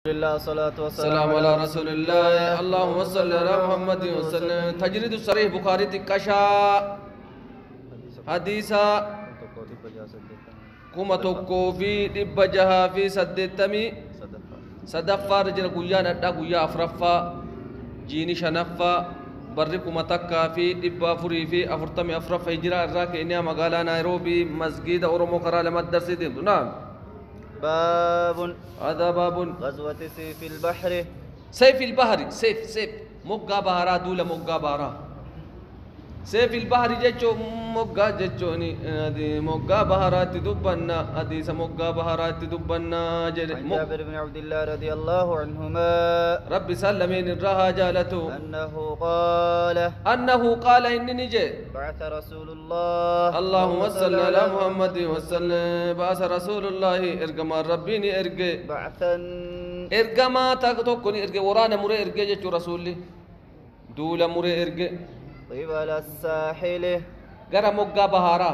لله صلاة والسلام على رسول الله. اللهم صل على محمد وسلم. تجريد الصريح بخاري تكشا حديثا كما توكو في دب جها في سدتمي صدفا رجل قيان أدى قيا أفرفا جيني شنفا بركما تكا في دب فري في أفرتمي أفرفا هجرا الراك إنيا مقالا نيروبي مسجد أورمو كرا لما الدرس دين. نعم. باب هذا باب غزوة سيف البحر. سيف البحر سيف مقا بهارا دولا مقا بهارا سيف البحر جيتشو مقا جيتشوني هذه مقا بهارات دبنا حديث مقا بهارات دبنا عن جابر بن عبد الله رضي الله عنهما ربي سلمين الرها جالته أنه قال إنني جي بعث رسول الله اللهم صل على محمد وسلم. بعث رسول الله إرجما ربيني إرجع بعثا إرجما تكتكني إرجع ورانا مري إرجع جت رسولي دولا مري إرجع قبل الساحل غير مقا بهارا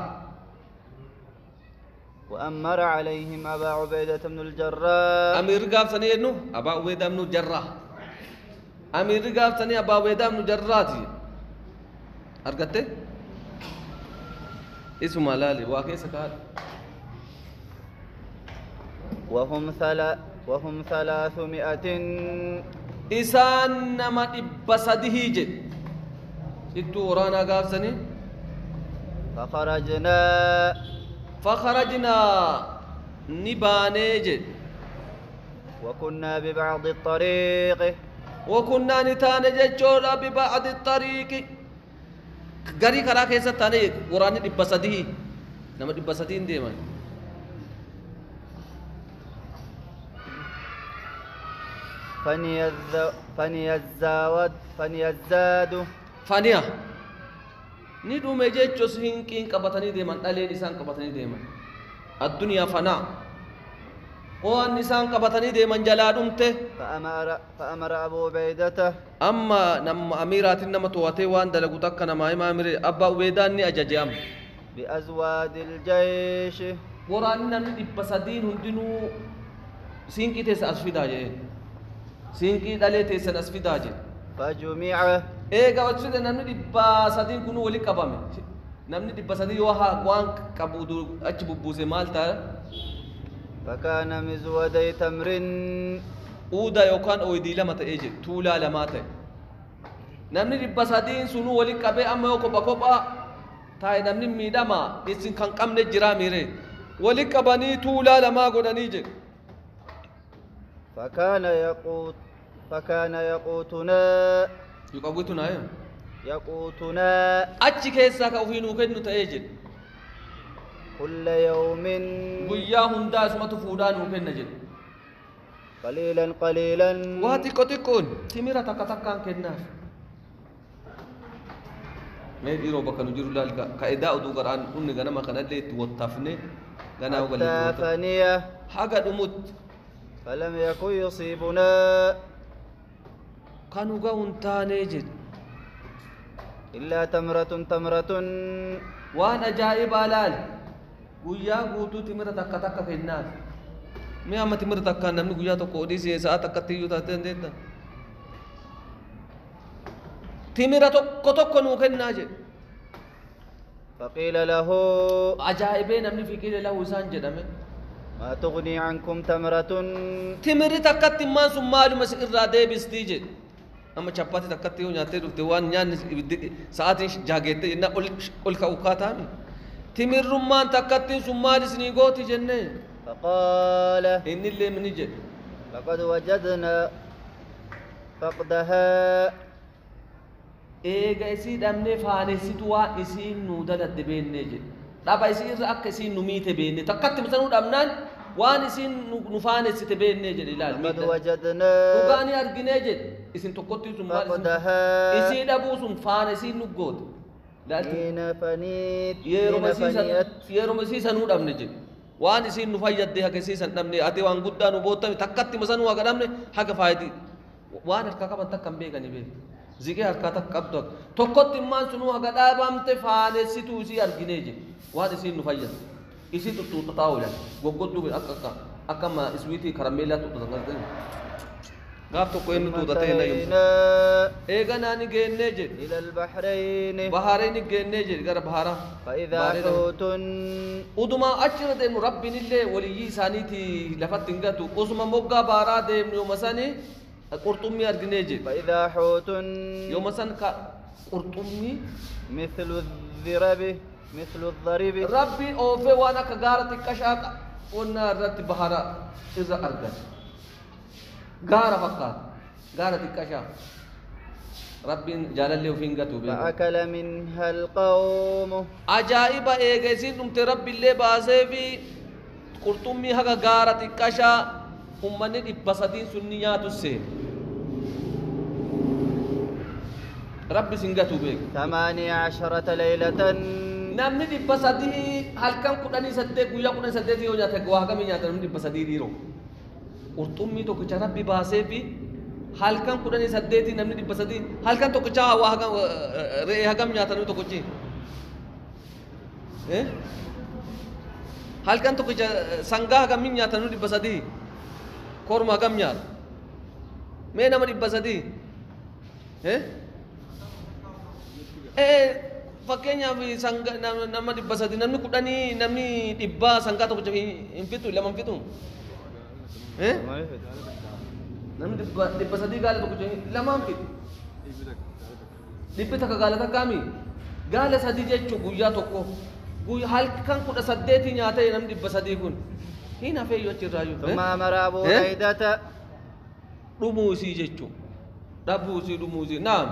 وأمر عليهم أبا عبيدة بن الجراح. أمير قاب سني إنه أبا عبيدة بن الجراح. أمير قاب سني أبا عبيدة بن الجراح أرجعته اسم ملالي واقعي سكال وهم 300 إسان نما إبسده إتورانا قاب سني فخرجنا نبانيج وكنا ببعض الطريق وكنا نتانج جولا ببعض الطريق غري كرا كيسا تاني قراني دبسده نما دبسدين ديما فنيا ندو مجيچو سينكين قبطني ديمان دالين نسان قبطني ديمان الدنيا فنا وان نسان قبطني ديمان جلادمته فأمر أبو عبيدة أما نم أميرات نما تواتي وان دلقو تك نما أمير أبا عبيدة ني أجاجام بأزواد الجيش وران نمي دبسدين هندنو سينكي تيس أسفدا جي سينكي دالي تيس أسفدا جي فجمع eega wachide namni dhibba sadii kun wali qabame namni dhibba sadii yoo waan qabuudu achi bubbuuse maal ta'a فكان مزودي تمر uuda yookaan ooydii lama ta'ee jedhe tuulaa lamaa ta'e namni dhibba sadiin sunuu wali qabee amma yoo kophaa taa'e namni miidhama isin kan qabne jiraa miire wali qabanii tuulaa lamaa godhanii jedhe فكان يقوتنا يقوتنا يقوتنا أتشي كيسا كوفينو كنو تأجل كل يوم وياهم داس ما تفودان وكن نجل قليلا واتيكو تكون تميرا تكتكان كنا ما يديرو بكنو جيرو لالك كايدا ودو قران كن غنا ما كان ليت وطفني غنا وغلي حاجه دموت فلم يكن يصيبنا كانوا قاون تانيجد إلا تمرة وانا جائب علال ويا قوتو تمرة تكتك في الناس مي أما تمرة تكان نمني قويا تقودي سيسا تكتيو تاتين ديتا تمرة تكتك نوكن ناجد فقيل له عجائبين نمني في كيل له سانجد ما تغني عنكم تمرة تمرة تكت ما سمالو مسئر رادي بستيجد أما شاباتي تكتي ونياتي دوان نيان ساعات جاگيتي إننا قل كأوكاتامي تمر رمان تكتي سمالي سنيقوتي جنة فقال إني اللي مني جد لقد وجدنا فقدها إيغا إسيد أمني فاني سيتوا إسين نودا دبين نجد دابا إسير أك إسين نميت بين تكتي مثلا أمنان وان إسين نفاني سيتبين نجد إلال لقد وجدنا وقاني أرقي نجد إسين تقوتي سمال إسين أبو سنفان إسين نقود حين فنيت يرو مسيسا نود أم نجد وان إسين نفايد ديها كسيسا نمني أتي وان قدان وبوتا تكتي مثلا وقال أمني حق فايدي وان أركاكا تكم بيغاني بي زيكي أركاتا كبتوك تقوتي مان سنو أقاد أبامت فاني سيتو إسي أرقي نجد وان إسين نفايد isi tuttuuxataa oolan goggodduu akka ma iswiitii karameellaa tuttuutan قاف تقوين ثم تودتين يوم انتهينا إيجانا نيجي نيجي إلى البحرين بحارين نيجي نيجي قرب بحارة فإذا حوت ودما أجر دين ربي نيلي ولي سانيتي لفت نجاتو أسمى موجا بارا دين يوم ساني قرطمي أرجنيجي فإذا حوت يوم سان قرطمي مثل الذرب مثل الضرب ربي أوفي وانا كغارة كشاك وانا رت بحارة إذا أرجع غارة فقط غارة كشاك ربي جلال له فينغتو فأكل منها القوم عجائب إيجاسين نمت ربي اللي باسفي قرطمي هكا غارة كشا أمني إبساتين سنيات السين ربي سنغتو بيك 18 ليلة namni dhibba sadii halkan kudhanii saddeet guyyaa kudhanii saddeetii yoo nyaate waa hagamii nyaata namni dhibba sadii dhiiroo qurxummii tokkicha rabbi baasee fi halkan kudhanii saddeetii namni dhibba sadii halkan tokkicha waa hagam re'ee hagam nyaata namni tokkichi halkan tokkicha sangaa hagamii nyaata namni dhibba sadii korma hagam nyaata mee nama dhibba sadii fakkeenyaaf nama dhibba sadii namni kudhanii namni dhibba sangaa tokko hin fitu lama hin fitu namni dhibba sadii gaala tokko lama hin fitu dhibbi takka gaala takkaami gaala sadii jechuun guyyaa tokko halkan 18 nyaatee namni dhibba sadii kun hin hafee yoo achirraayyuu ثم أمر أبو عبيدة dhumuu isii jechuun dhabuu isii dhumuu isii naam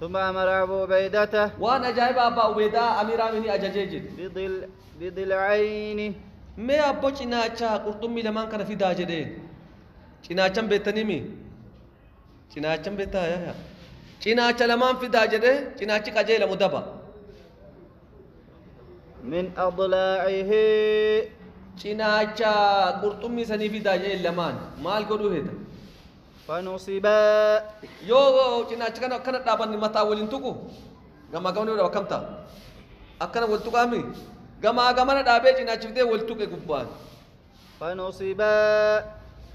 ثم أمر أبو عبيدة وانا جايب أبا عبيدة أمير مني أجاجيج بضلعين ما أبو چناچا قرطمي لمان كان في داجدين چناچم بيتني مي چناچم بيتا يا چناچا لمان في داجده چناچي قجيل مدبا من أضلاعه چناچا قرطمي سني في داجدين لمان مال قدو هيدا فنصبا يو چناچا كان دابن متا ولين تكو غما غوني ولا كمتا أكنا ولتو كامي غما غما دابه چناچي دي ولتو كي غبان فنصبا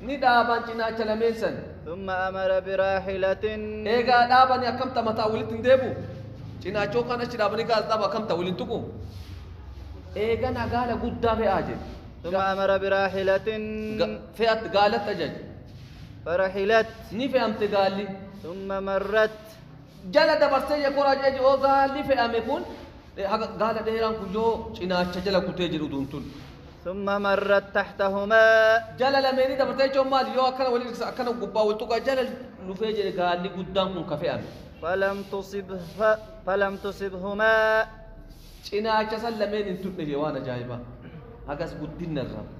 ni daaban cinaacha lameensan ثم أمر براحلة eegaa dhaabani akkamta mataa walitti hin deebu cinaachoo kana achi dhaabanii gaas dhaaba akkamta waliin tuqu eegan gaala guddaa fe'aa jedhe ثم أمر براحلة fe'at gaalatti ajaje فرحلت ni fe'amte gaalli ثم مرت jala dabarsee yekoraa jeje oo gaalli fe'ame kun gaala dheeraan kun yoo cinaacha jala kutee jedhu duuntun ثم مرت تحتهما جلال ميني دبرتي جو مال يو أكنا ولي أكنا قبا ولتوكا جلال نفيجر قال لي قدام كن كفي أمي فلم تصبهما إنا أجسال لمين انتوت نجي وانا جايبا أجس قدين الرب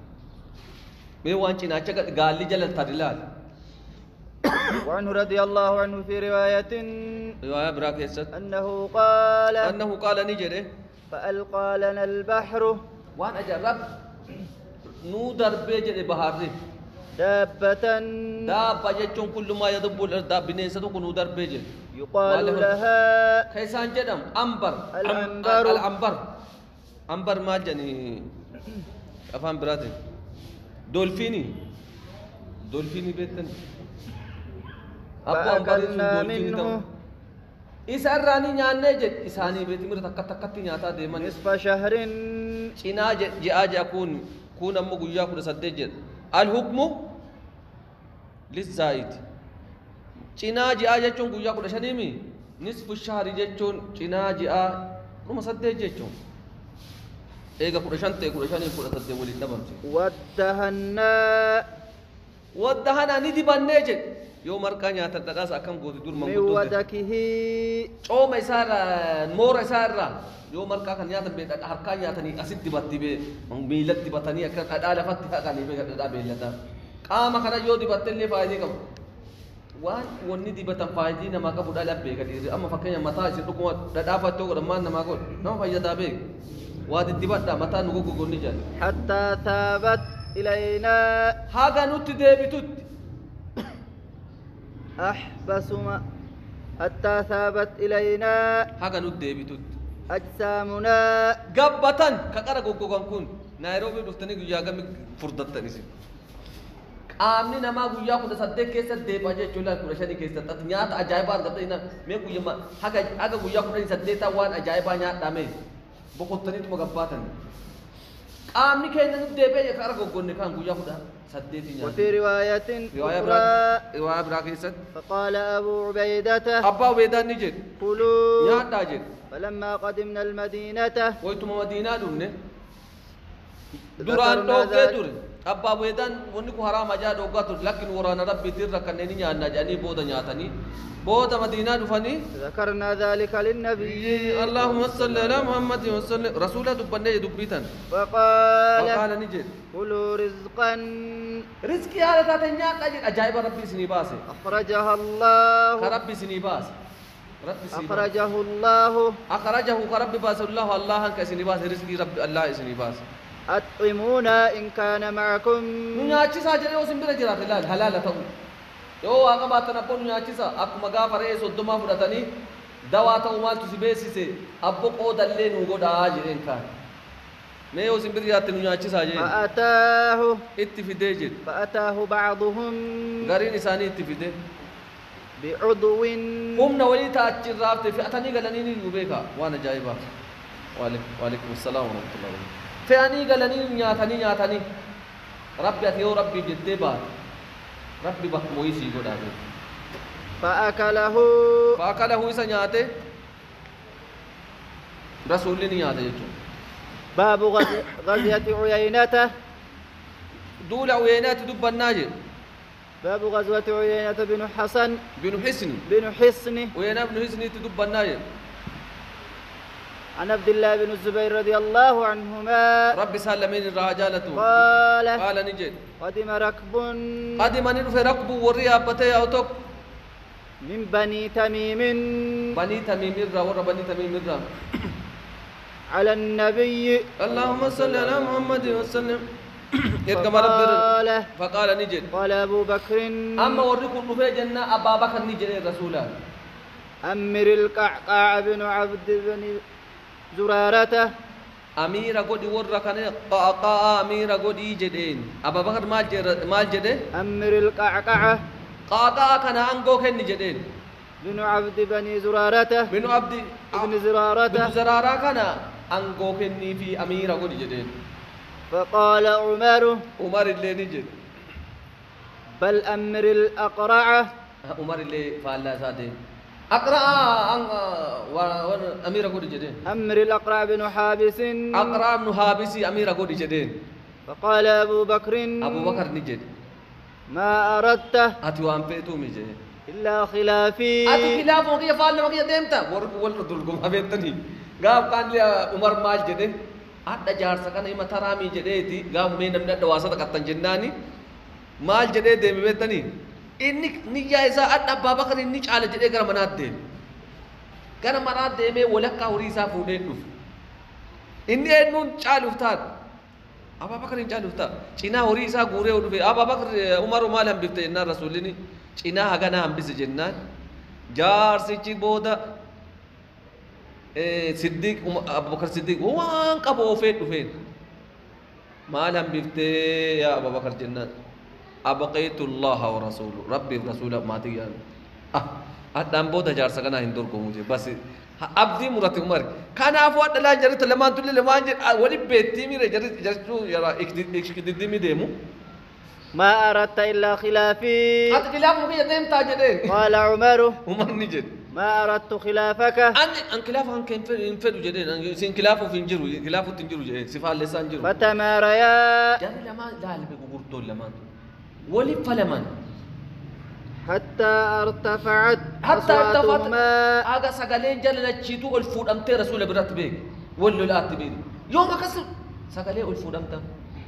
مي وان إنا أجسال قال لي جلال ترلال وعنه رضي الله عنه في رواية براكيست أنه قال نجري فألقى لنا البحر وان أجرب نو دربي جري بحاري دابة جتون كل ما يدب الأرض بنيسة كنو دربي جري يقال لها كيسان جدم أمبر ما جني أفهم براتي دولفيني بيتن فأكلنا منه إسراني نيانة جد إساني بيتي مرة تكتي نياتا ديمان نصف شهر چنا جاء كون أمو قويا كون سدجد الحكم للزائد چنا جاء جون قويا كون شنيمي نصف الشهر جون چنا جاء نما سدجد جون ايغا كون شانتي كون شاني كون سدجد ولي دبمسي ودهنا ندي بنجد يوم مركا نياتا دغاس اكم غودي دور من ودكه چوم اسارا مور اسارا يوم مركا كان نياتا بيت حركا نياتني اسيد دبتي بي ميلت دبتني اكن اداله فتي كاني بي ددا بيلدا قام كان يو دبتني فايدي كم وان وني دبتن فايدي نما كبو دالا بي كدي اما فكن متا سي دكو ددا فتو رمان نما كو نو فايدا بي واد دبدا متا نغو غوني جان حتى ثابت الينا هاغا نوت ديبتوت حتى ثابت إلينا هاغا نوت ديبتوت أجسامنا قبطان كقرا غوغون كون نيروبي دفتني ياغا فردتني سي amni nama guyyaa kudha saddeet keessa deebi'aa jechuudha kudha shanii keessatti ati nyaata ajaa'ibaa argattee na mee guyyaa haga guyyaa kudha saddeetaa waan ajaa'ibaa nyaadhame boqottaniituma gabbaatan qaamni keenya nuti deebi'ee akka argoggonne kan guyyaa kudha saddeetii nyaata. وفي رواية riwaayaa biraa keessatti فقال أبو عبيدة abbaa ubeedaan ni jedhe كلوا nyaadhaa jedhe فلما قدمنا المدينة wayituma madiinaa dhufne duraan dhoogee ture abbaa ubeedaan wanni kun haraama ajaa dhoogaa ture lakkin waraana rabbiitiin rakkanneen nyaannaa jedhanii booda nyaatanii booda madiinaa dhufanii ذكرنا ذلك للنبي اللهم صل على محمد وسلم رسوله دبنه دبيتن فقال فقال نجد كلوا رزقا رزقي على تاتنيا قاجد عجائب ربي سني باسه أخرجها الله كربي سني باس ربي سني أخرجه الله أخرجه كربي باس الله الله كسني باس رزقي رب الله سني باس أطعمونا إن كان معكم نياچي ساجري وسم بير جرات حلال حلال تو يو آقا باتنا پون نياچي سا اكما غافر اي سودما فدتني دوا تو مال تسبيسي سي ابو قود اللي نوغو دا جرين كان مي وسم بير جرات نياچي ساجي فأتاه اتفديجت فأتاه بعضهم غارين انساني اتفدي بعضو هم نولي تاچر رافت في اتني غلني يوبيكا وانا جايبا وعليكم السلام ورحمه الله وبركاته فاني غلني نياتني ربي اتيو ربي جدبا ربي بك مويسي غدا فاكله إسا نياته رسول نياته يجو باب غزية عيينة دول عيينات دب الناجر باب غزوة عيينة بن حسن بن حصن عيينة بن حصن تدب الناجر عن عبد الله بن الزبير رضي الله عنهما ربي سلمين الرجالة قال نجد قدم ركب نرفع ركب وريا بتي أوتوك من بني تميم بني تميم على النبي اللهم صل على محمد وسلم فقال نجد قال أبو بكر أما وريكم نفع جنة أبا بكر نجد الرسول أمر القعقاع بن عبد بن زرارة أمير قدي ورا كان قعقاع أمير قدي جدين أبا بكر مال جده أمر القعقاع قعقاع كان أنغو كن جدين بن عبد بني زرارة بن عبد بن زرارة كان أنغو كن في أمير قدي جدين فقال عمر اللي نجد بل أمر الأقرع عمر اللي فعلا سادي أقرأ أمير قدي جدين أمر الأقرع بن حابس أمير قدي جدين فقال أبو بكر نجد ما أردت أتوان فيتو ميجي إلا خلافي خلاف وكي فعلنا وكي ديمتا دلقم هبيتني قام كان لي عمر مال جدين أدى جارسا كان إما ترامي جديتي قام مين نمنا دواسة كتن جناني مال جديد ديمي بيتني إني نيجا إذا أدى أبا بكر إني على جديد غير منات ديمي ولك كوريسا فودين إني إنون چالو فتاد أبا بكر إن چالو فتاد چنا هوريسا غوري ودفه أبا بكر عمر ومال هم بيفته إننا رسوليني چنا هغانا هم بيس جنان جارسي چي بودا صديق أبو بكر صديق وان قبو فين دفين مال هم بيفته يا أبا بكر جنان أبقيت الله ورسوله ربي ورسوله ما تيان أدام بودا جارسا كنا هندور كوموجي بس أبدي مرات عمر كان أفواد لا جرت لما تقول لما جر ولي بيتي مير جرتو يرا إكدي ديمو ما أردت إلا خلافي خلاف مكي يدين تاجدين قال عمر نجد ما أردت خلافك أن خلاف أن كان فين جدين سين خلافه في انجرو خلافه تنجرو جدين سفال لسان جرو فتماريا جاني لما لا بيقولوا لما ولي فلمان حتى ارتفعت أصواتهما أجا سجلين جل تشيتو الفود أمتى رسول برات بيك ولا لا تبين يوم كسر سجلين الفود أمتى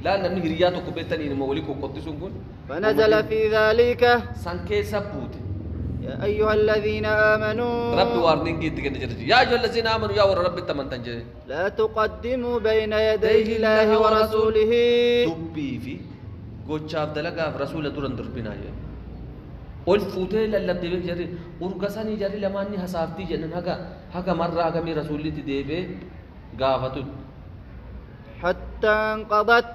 لا نمني هرياتو كبتني نموليكو قدسون كون فنزل في ذلك سانكي سبوت يا أيها الذين آمنوا رب وارنين جيت كده جرجي يا أيها الذين آمنوا يا ور رب تمن تنجي لا تقدموا بين يدي الله ورسوله دبي في قوتشاف دلقا رسول دورن دربنا يا والفوتة للب دبي جري ورقصاني جري لماني حسابتي جنن هكا مرة هكا مي رسولي تدبي قافتو حتى انقضت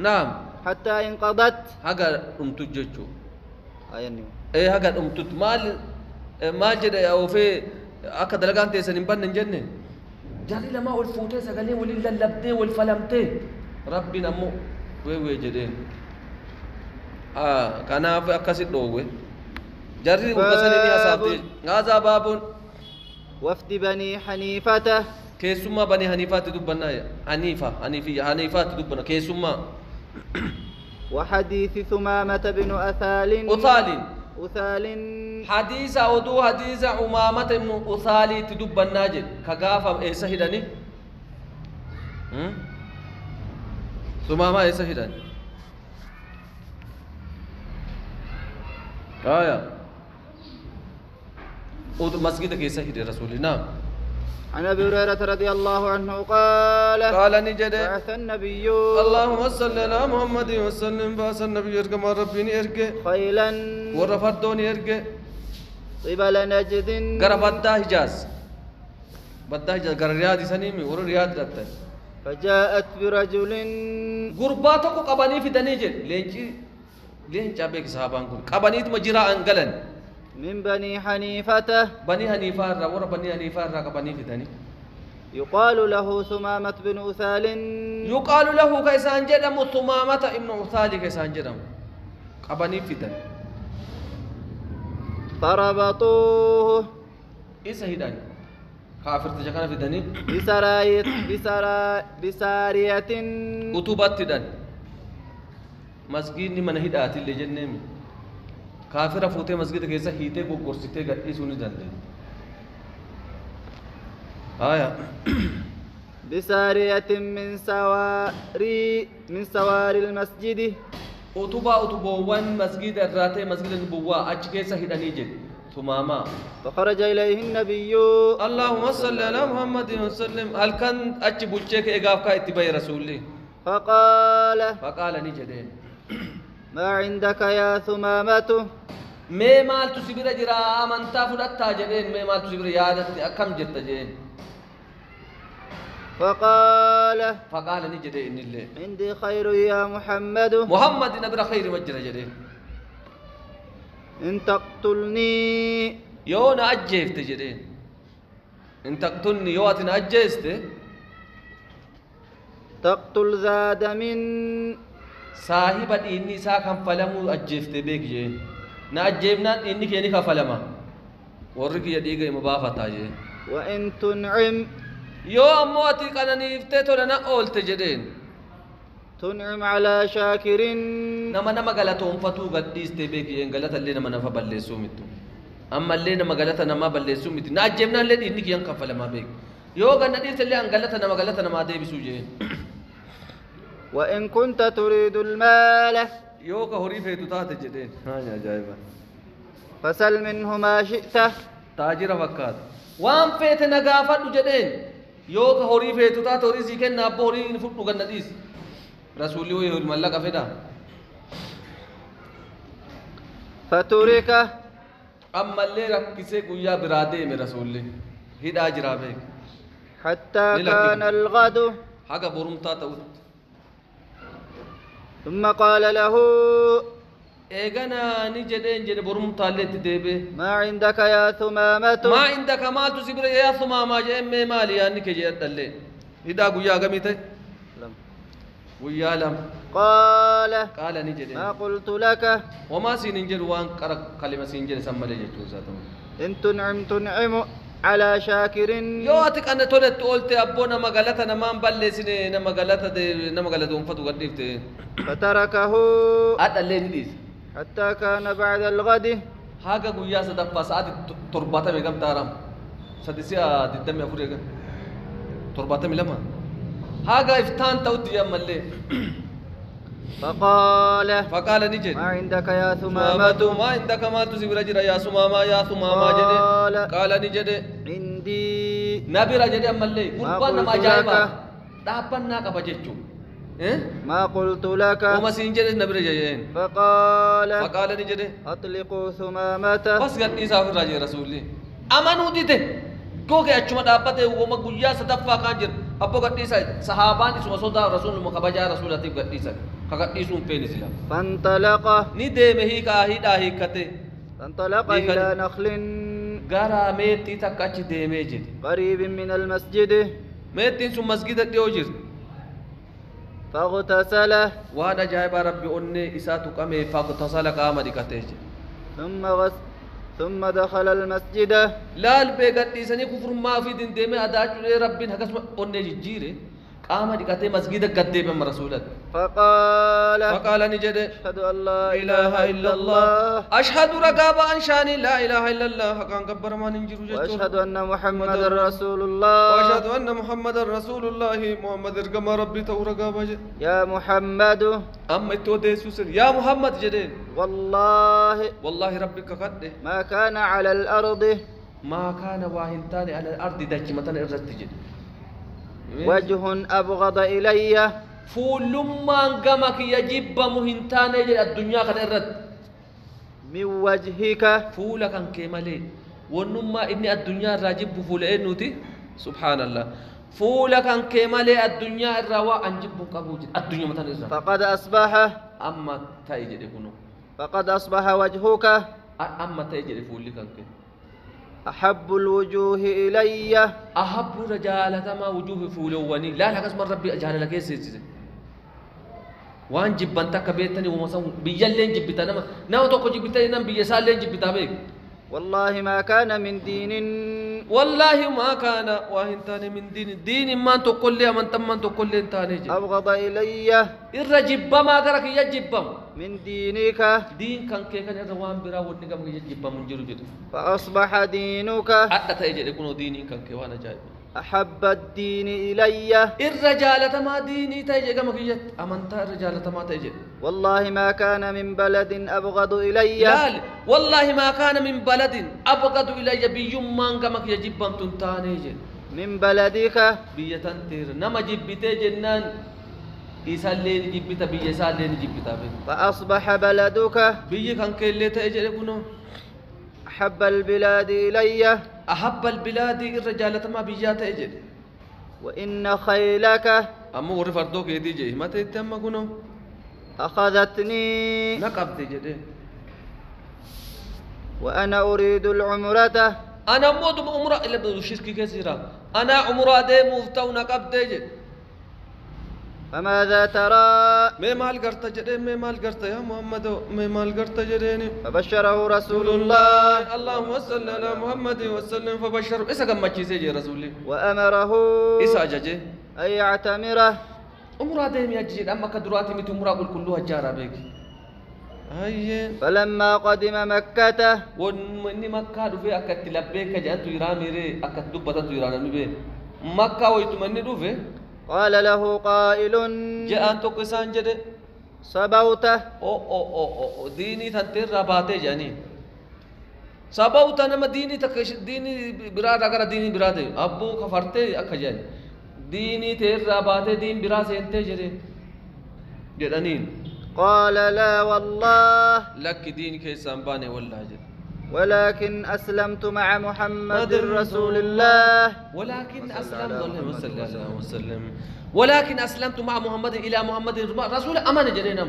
نعم حتى انقضت haga dhumtu jechuu أيني haga dhumtutti maal jedhe ofee akka dalagaan teessan hin banne hin jenne jarri lamaa ol fuutee sagalee waliin lallabdee wal falamtee rabbiin ammoo wee jedheen kanaaf akkasit dhoowwe jarri uffasanii ni hasaabte haazaa baabuun وفد بني حنيفة keessummaa banii haniifaatti dubbannaa haniifaatti dubbanna keessummaa وحديث ثمامة بن أثال أثال حديث أودو حديث أمامة بن أثال تدبنا جد كغافة إيسا هداني ثمامة إيسا هداني مسجد كيسا هدي رسولنا عن أبي هريرة رضي الله عنه قال نجد بعث النبي اللهم صل على محمد وسلم بعث النبي يرجع ربي يرجع خيلا ورفضون يرجع قبل نجد غربدا حجاز غر رياض سنيمي ور رياض دتن فجاءت برجل غرباتك قبني في دنيجل لينجا بك صحابان قبنيت مجرا انغلن من بني حنيفة بني حنيفة ور بني حنيفة قبني في دني يقال له ثمامة بن أثال يقال له كيسان جدم ثمامة ابن أثال كيسان جدم قبني في دني فربطوه إسهدان كافر تجكنا في دني بسارية أتوبات دن مسجد من هدات اللي جنمي كافر فوتة مسجد كيسا هيته بو كرسيته غدي سوني دندي بسارية من سواري المسجد أتوبوان مسجد الراتي مسجد النبوة أج كيسا هداني جد ثماما فخرج إليه النبي اللهم صل على محمد وسلم هل كان أج بوجهك إغافك اتباع رسولي فقال نجدين ما عندك يا ثمامة مي مال تسبير جرا أمانتا فلتا جدين مي مال تسبير يادت أكم جرت جين فقال نجدين اللي عندي خير يا محمد نبر خير مجرى جدين إن تقتلني يونا أجيفت جدين إن تقتلني يواتنا أجيست تقتل زاد من صاحب إني ساكن فلمو أجيفت بيك جين نا أجيبنا إني كيني كفلما ورك يديك مبافتا جين وإن تنعم يو أمواتي كان نيفتو لنا أولت جدين تنعم على شاكر نما غلطهم فتو قديس تبيك ين غلط اللي نما نفا بلسو متو اما اللي نما غلط نما بلسو متو ناجمنا اللي انك ين كفل ما بيك يو غن ديس اللي ان غلط نما دي بسوجي وان كنت تريد المال يو كهوري فيتو تات جدين يا جايبا فسل منه ما شئت تاجر وقات وان فيت نغافد جدين يو كهوري فيتو تات هوري سيكن نابو هوري فدو غن ديس رسولي وي الملك فدا فترك اما اللي ركسه قويا برادي من رسولي هدا جرابه حتى كان الغد حاجه برمتا توت ثم قال له ايغنا نجدين جد برمتا لت ديبه ما عندك يا ثمامة ما عندك مال تسبر يا ثمامة جم مال يعني كجي دله هدا قويا غميته ويالم قال نجد ما قلت لك وما سينجر وان قرق كلمه سينجر سمله جوزاتو ان تنعم على شاكر يواتك ان تولت قلت ابونا مغلطه نمان بلسني نمغلطه دي نمغلطه فتو غديفت فتركه ادلين ديس حتى كان بعد الغد حاجه غيا صدفا ساعه ترباته ميغم تارم سدسيا ددم افريغا ترباته ملما حاجه افتان توتي يملي فقال نجد ما عندك يا ثمامة ما عندك ما تسبر جرا يا ثمامة جد قال نجد عندي نبي رجل يملي قربان ما جايبا دابنا كبجچو ما قلت لك وما سينجر نبي رجل فقال نجد اطلقوا ثمامة بس قد يسافر رجل رسولي امنو ديته كوكي اچما دابته وما غيا صدفا كان جر أبو قديسة صحابان اسمه صدا رسول مكبجا رسول أتيب قديسة كقديسون بين إسلام فانطلق ندي مهيك أهيدا هيكته فانطلق إلى نخل غارا ميتي تكاتش دي ميجد قريب من المسجد ميتين سو مسجد ديوجر فاغتسل وانا جايب ربي أني إساتو كمي فاغتسل قام ديكتيج ثم دخل المسجد لا البيغت ديسني كفر ما في دين ديمي أداج ربي هكذا أني جيري قام ديكتي مسجد قدي بم رسولك فقال نجد أشهد أن لا إله إلا الله أشهد رقابة أنشاني لا إله إلا الله حقا كبر ما ننجر وأشهد أن محمد رسول الله وأشهد أن محمد رسول الله محمد رقم ربي تو رقابة يا محمد أما التودي سوسر يا محمد جدين والله ربك قد ما كان على الأرض ما كان واهنتان على الأرض دجمة الرتجد وجه أبغض إلي فول ما انقمك يجب مهنتان الدنيا كان الرد من وجهك فول كان كمالي ونما إني الدنيا راجب فول إنوتي سبحان الله فول كان كمالي الدنيا الروا أنجب قبوج الدنيا مثلا الرد فقد أصبح أما تايجد يكونوا فقد أصبح وجهك أما تايجد فول كان كمالي أحب الوجوه إلي أحب رجالة ما وجوه فولواني لا لا قسم ربي أجعل لك يسير وان جبنتك بيتني ومسا بيجلين جبتنا ناو توكو جبتني نم بيسالين جبتا بيك والله ما كان من دين والله ما كان واهنتاني من دين ما تقول لي من تم تقول لي انتاني أبغض إلي الرجب ما قرك يجب من دينك دين كان كي كان الروان برا ودنكم يجب من جرجد فأصبح دينك حتى تيجي يكون ديني كان كي وانا جايب أحب الدين إلي الرجالة ما ديني تيجي كما كيجت أمانتا الرجالة ما تيجي والله ما كان من بلد أبغض إلي لا والله ما كان من بلد أبغض إلي بيوم ما كما كيجب تنتاني من بلدك بيتنتير نما جبتي جنان إسالين جبتا بيسالين جبتا فأصبح بلدك بيجي كان كيلي تيجي كنو أحب البلاد إلي أحب البلاد الرجالة ما بيجات أجد وإن خيلك أما وري فردوك يدي جي ما تيتم كنو أخذتني نقب تجد وأنا أريد العمرة أنا مود عمرة إلا بشرك كثيرة أنا عمرة دي مفتو نقب تجد فماذا ترى ما مال قرت جدي ما مال قرت يا محمد ما مال قرت جديني فبشره رسول الله اللهم صل على محمد وسلم فبشره إسا كم مجيزي جي رسولي وأمره إسا ججي أن يعتمره عمرة ديم يجي أما كدراتي ميت عمرة قل كلها جارة بيك هاي فلما قدم مكة وني مكة دوفي أكت لبيك جان تيران ميري أكت دبتا تيران ميبي مكة ويتمني دوفي قال له قائل جاء توكسان جدي سبوت أو ديني تنتر رباته جاني سبوت أنا ما ديني تكش ديني براد أكره ديني براده أبو كفرته أكجان ديني تير رباته دين برا سنته جدي جدانين قال لا والله لك دين كيسان باني والله جد ولكن أسلمت مع محمد رسول الله ولكن أسلمت صلى الله عليه وسلم ولكن أسلمت مع محمد إلى محمد رسول أمان جرينا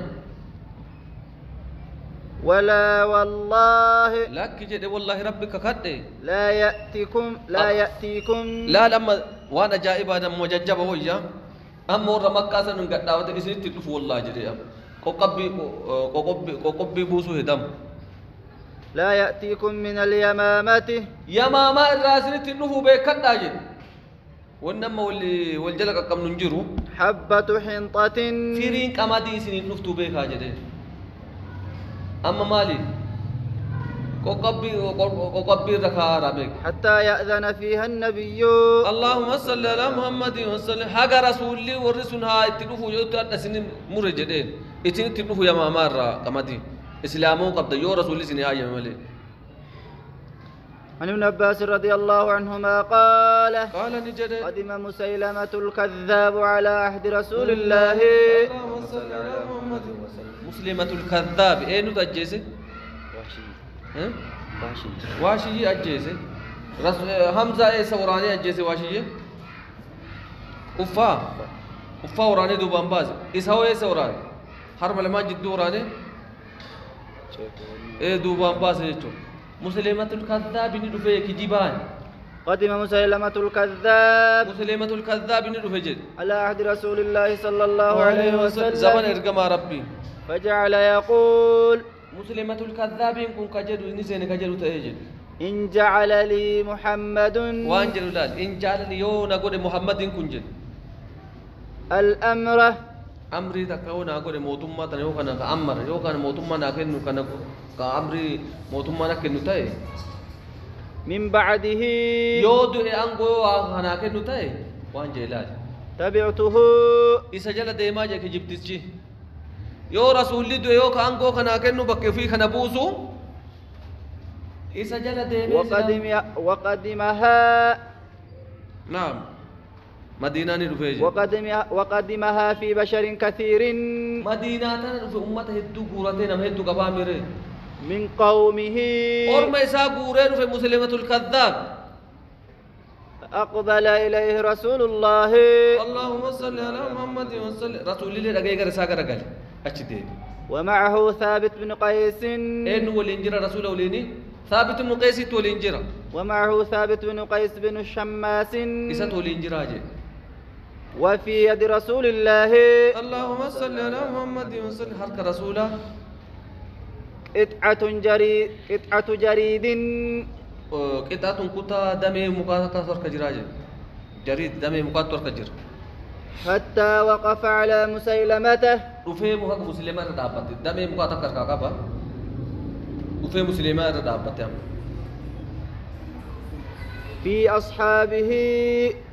ولا والله لك جد والله ربك قد لا يأتيكم لا لما وانا جائب هذا مججب ويا أما ورا مكة سنقعد دعوة إسرائيل تلف والله جريا كوكبي بوسو هدم لا يأتيكم من اليمامة يمامة الراسل تنفو بكداجد ونما والجلق كم ننجرو حبة حنطة فيرين كما دي سنين نفتو بكاجد أما مالي كوكبي ركا ربك حتى يأذن فيها النبي اللهم صل على محمد وسلم حق رسولي ورسولها اتنفو يوتو سنين مرجدين اتنفو يمامة كما دي إسلامه قبض يو رسول سنها يملي عن ابن عباس رضي الله عنهما قال نجد قدم مسيلمة الكذاب على عهد رسول الله اللهم صل على محمد مسلمة الكذاب ايه نتأجيسي واشي أجيسي حمزة ايه سوراني أجيسي واشي uffaa uffaa waraanee duubaan baase isa hoo eessa waraane harma lamaan jidduu waraanee duubaan baase jechuudha musliimatul kadhaabi ni dhufee kijibaan قدم مسيلمة الكذاب مسلمة الكذاب ندفجد على عهد رسول الله صلى الله عليه وسلم زمن ارقم ربي فجعل يقول مسلمة الكذاب كن كجد نسين كجد تأجد إن جعل لي محمد وانجل لال إن جعل لي يو نقول محمد كنجد الأمر أمري تكون نقول موتما تنيو كنا كأمر يو كان موتما ناكن كنا كأمري موتما ناكن تأي من بعده يود أنغو أنا كن تأي وانجل لال تبعته إسجل ديما جك جبتشي يو رسول الله يو كأنغو كنا كن بكفي كنا بوسو إسجل ديما وقدمها نعم مدينة نرفيج وقدمها في بشر كثير مدينة في أمة هدو قورتين أم هدو كبامر من قومه أرمى إسا قورين في مسلمة الكذاب أقبل إليه رسول الله اللهم صل على محمد وسلم رسول الله رجع رسالة رجع أشتي ومعه ثابت بن قيس إن ولينجر رسول وليني ثابت بن قيس ولينجر ومعه ثابت بن قيس بن الشماس إسا ولينجر أجي وفي يد رسول الله اللهم صل على محمد وسلم حرك رسوله قطعة جريد قطعة كتا دمي مقاطع كجراجة جريد دمي مقاطع كجر حتى وقف على مسيلمته وفي مقاطع مسلمة ردابت دمي مقاطع كركابا وفي مسلمة ردابت في أصحابه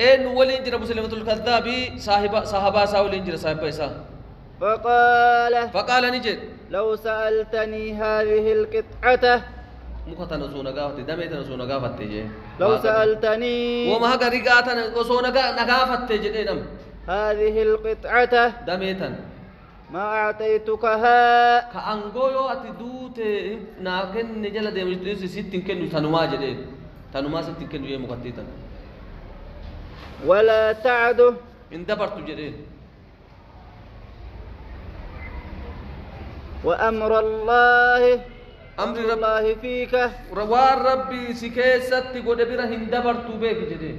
إن ولينجر مسلمة الكذاب صاحبا ساولينجر صاحبا إسا فقال نجد لو سألتني هذه القطعة مقاطع نسونا قافت دمي تنسونا قافت تجي لو سألتني وما هكا رقاتا نسونا قافت تجي هذه القطعة دميتن ما أعطيتكها كأنغويو أتدوت ناكن نجلا ديمجتوس ستين كنو تنما جدي تنما ستين كنو يمقتيتا ولا تعده إن دبرت جدي وأمر الله أمر الله فيك روار ربي سكيست قد بره إن دبرت بيك جدي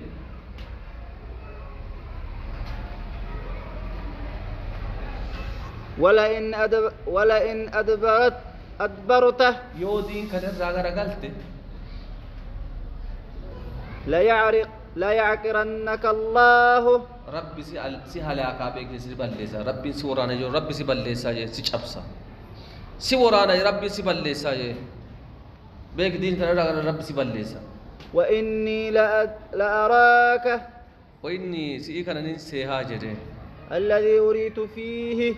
ولئن أدبرته يودين كان رغلت لا يعقرنك الله ربي سي هلاكا بيك سي بليسا ربي سي ورانا جو ربي سي بليسا جي سي چبسا سي ورانا ربي سي بليسا جي بيك دين كان ربي سي بليسا وإني لأراك وإني سي كان ننسيها جدي الذي أريد فيه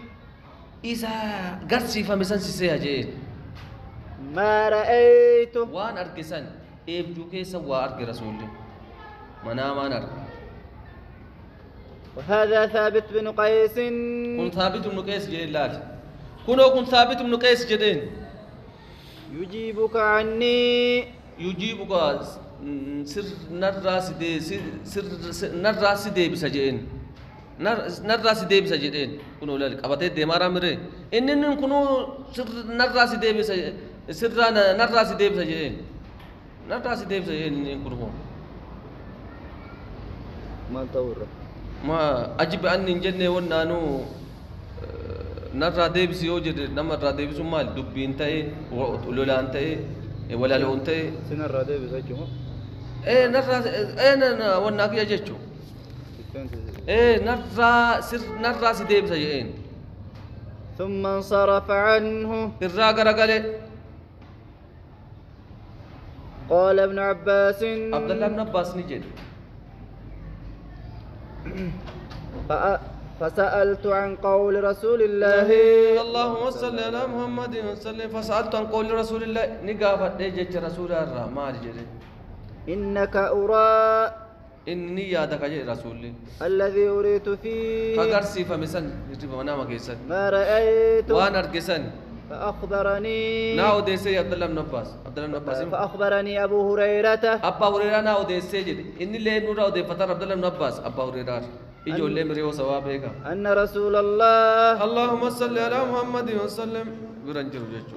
إذا قرسي فمسان سيسيها جيد ما رأيت وان أرقسان إبجو كيسا وأرق رسولي مناما أرق وهذا ثابت بن قيس كن ثابت بن قيس جلال كن ثابت بن قيس جدين يجيبك عني يجيبك سر نراس دي بسجين نراس دي بسجين كنو لالك أبتي دي مارا مري إنن كنو سر نراس دي بسجين سر نراس دي بسجين نراس دي بسجين كنو ما تور ما أجيب أني جنة ونانو نرى ديبس يوجد نمر ديبس مال دبين تاي ولولا انتاي ولا لو انتاي سنر ديبس اجمو نرى انا وناك يا جيتشو نرى ديبس يين ثم انصرف عنه الراغرغله قال ابن عباس عبد الله بن عباس نجد فسألت عن قول رسول الله اللهم صل على محمد وسلم فسألت عن قول رسول الله نقافت ديجت رسول الله ما جري إنك أرى إني يادك يا رسولي الذي أريد فيه فقرسي فمسن وانا ما كيسن ما رأيت وانا اركسن فأخبرني ناو ديسي عبد الله بن عباس فأخبرني أبو هريرة أبا هريرة ناو ديسي جد إني ليه نورا ودي فتر عبد الله بن عباس أبا هريرة إجو اللي مري وصوابك أن رسول الله اللهم صل على محمد وسلم برنجر جيتشو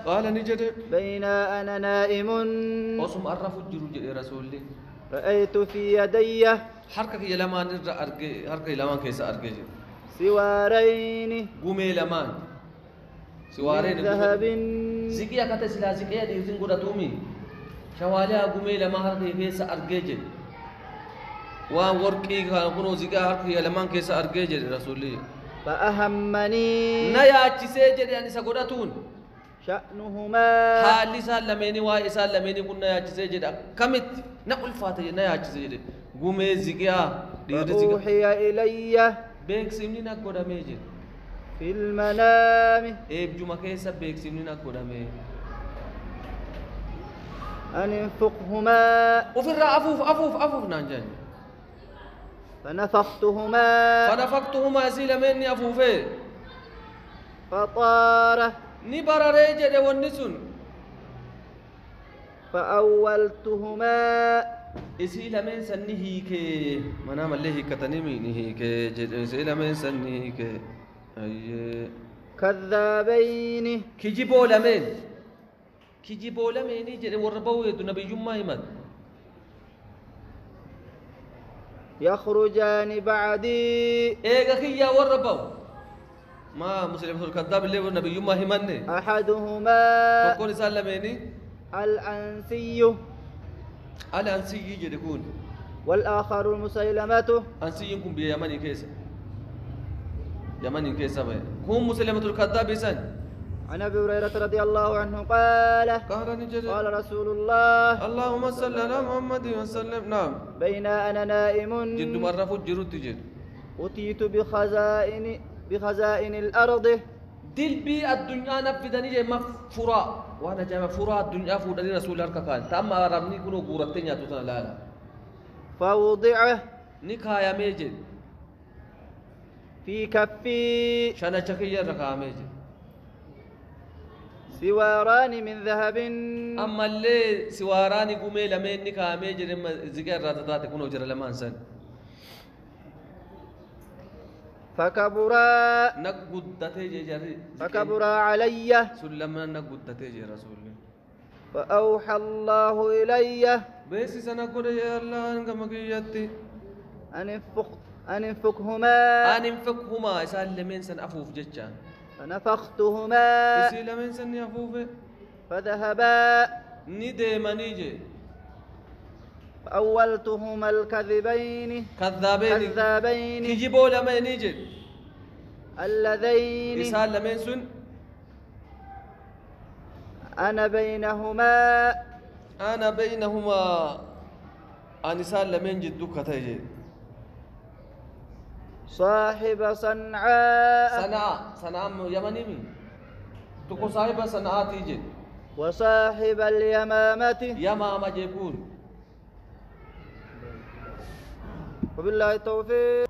قال نجد بين أنا نائم وصم أرف الجروج رسولي رأيت في يدي حركة يلمان أرجع حركة يلمان كيس أرجع سوارين قومي لمان سوارين من ذهب زكية كتا سلا زكية دي يزين قد تومي شواليا قومي لما حركة كيس أرجع وان ورقي كانوا زكية حركة يلمان كيس أرجع رسولي فأهمني نياتي سيجد يعني سقطتون شأنهما حالي سالميني واي سالميني كنا نياتي سيجد كمت نقول فاتي نياتي سيجد قومي زكية وأوحي إلي بيك سيمني نقول ميجد في المنام إيه جمعة كيسة بيك سيمني نقول ميجد أن انفقهما وفي أفوف نانجاني فنفختهما زيل مني أفوفي فطار نبرا ريجة والنسون فأولتهما إسيل من سنهيك منام اللي كتنمي نهيك إسيل من سنهيك أي كذابين كجيبو لمن جد وربوه نبي جمع يمد يخرجان بعدي إيه كي وربو ما مسلم الكذاب اللي نبي جمع يمد أحدهما تقول سلميني الأنسي جد يكون والآخر المسيلمة أنسي يكون بيمني كيسة يمني كيسة هم مسلمة الكذاب سن عن أبي هريرة رضي الله عنه قال رسول الله اللهم صل على محمد وسلم نعم بين أنا نائم جد مرة فجرت تجد أتيت بخزائن الأرض دل بي الدنيا نفذني جاي مفورا وانا جاي مفورا الدنيا فودني رسول الله كان تام ربني كنو غورتين يا توتنا لا فوضعه نكايا ميجد في كفي شانا شكيا ركا ميجد سواران من ذهب أما اللي سواران قومي لمن نكايا ميجد ذكر راتات كنو جرى لمان سن فكبرا علي سلمنا نقدته جي رسول فأوحى الله إلي بس سنقول يا الله انك مقيتي أن انفقهما يسال من سن أفوف جتان فنفختهما يسال من سن يفوف فذهبا ندي منيجي فأولتهما الكذبين كذابين كجيبوا لما ينيجي اللذين يسال من سن أنا بينهما أن يسال من جدك تيجي صاحب صنعاء يمني مين تكو صاحب صنعاء تيجي وصاحب اليمامة يمامة جيكون وبالله التوفيق.